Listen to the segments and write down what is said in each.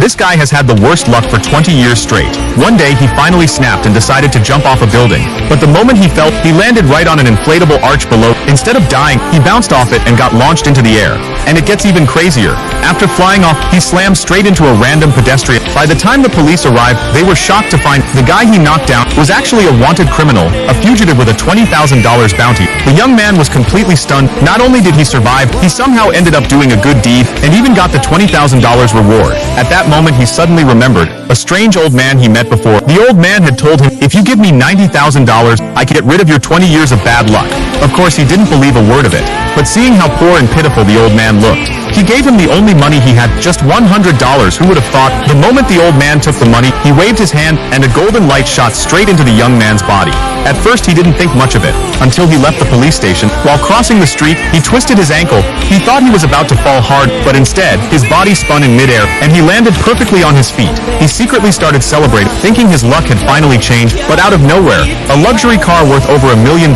This guy has had the worst luck for 20 years straight. One day he finally snapped and decided to jump off a building. But the moment he fell, he landed right on an inflatable arch below. Instead of dying, he bounced off it and got launched into the air. And it gets even crazier. After flying off, he slammed straight into a random pedestrian. By the time the police arrived, they were shocked to find the guy he knocked down was actually a wanted criminal, a fugitive with a $20,000 bounty. The young man was completely stunned. Not only did he survive, he somehow ended up doing a good deed and even got the $20,000 reward. At that moment, he suddenly remembered a strange old man he met before. The old man had told him, "If you give me $90,000, I can get rid of your 20 years of bad luck." Of course, he didn't believe a word of it. But seeing how poor and pitiful the old man looked, he gave him the only money he had, just $100. Who would have thought? The moment the old man took the money, he waved his hand and a golden light shot straight into the young man's body. At first, he didn't think much of it, until he left the police station. While crossing the street, he twisted his ankle. He thought he was about to fall hard, but instead, his body spun in midair, and he landed perfectly on his feet. He secretly started celebrating, thinking his luck had finally changed, but out of nowhere, a luxury car worth over $1 million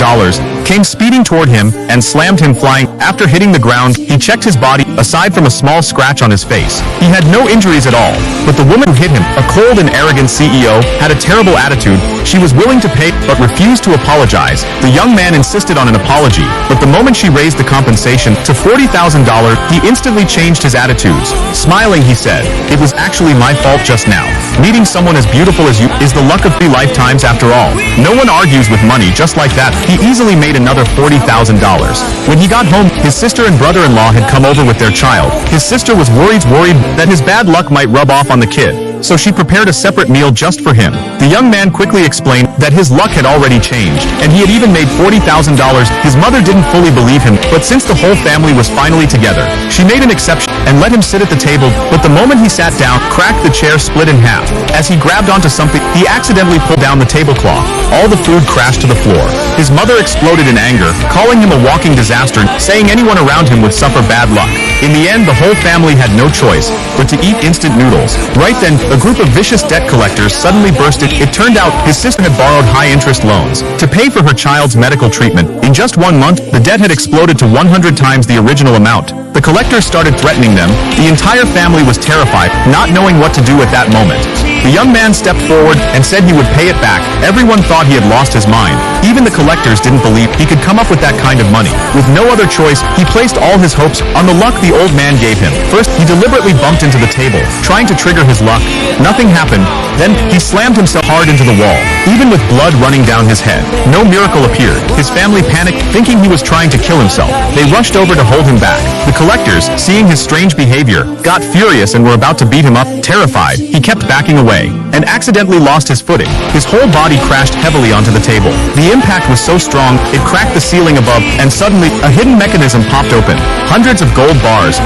came speeding toward him and slammed him flying. After hitting the ground, he checked his body. Aside from a small scratch on his face, he had no injuries at all. But the woman who hit him, a cold and arrogant CEO, had a terrible attitude. She was willing to pay, but refused to apologize. The young man insisted on an apology, but the moment she raised the compensation to $40,000, he instantly changed his attitudes. Smiling, he said, "It was actually my fault just now. Meeting someone as beautiful as you is the luck of 3 lifetimes after all." No one argues with money. Just like that, he easily made another $40,000. When he got home, his sister and brother-in-law had come over with their child. His sister was worried that his bad luck might rub off on the kid, so she prepared a separate meal just for him. The young man quickly explained that his luck had already changed, and he had even made $40,000. His mother didn't fully believe him, but since the whole family was finally together, she made an exception and let him sit at the table. But the moment he sat down, cracked, the chair split in half. As he grabbed onto something, he accidentally pulled down the tablecloth. All the food crashed to the floor. His mother exploded in anger, calling him a walking disaster, saying anyone around him would suffer bad luck. In the end, the whole family had no choice but to eat instant noodles. Right then, a group of vicious debt collectors suddenly bursted. It turned out his sister had borrowed high-interest loans to pay for her child's medical treatment. In just 1 month, the debt had exploded to 100 times the original amount. The collectors started threatening them. The entire family was terrified, not knowing what to do at that moment. The young man stepped forward and said he would pay it back. Everyone thought he had lost his mind. Even the collectors didn't believe he could come up with that kind of money. With no other choice, he placed all his hopes on the luck the old man gave him. First, he deliberately bumped into the table, trying to trigger his luck. Nothing happened. Then, he slammed himself hard into the wall, even with blood running down his head. No miracle appeared. His family panicked, thinking he was trying to kill himself. They rushed over to hold him back. The collectors, seeing his strange behavior, got furious and were about to beat him up. Terrified, he kept backing away and accidentally lost his footing. His whole body crashed heavily onto the table. The impact was so strong, it cracked the ceiling above, and suddenly, a hidden mechanism popped open. Hundreds of gold bars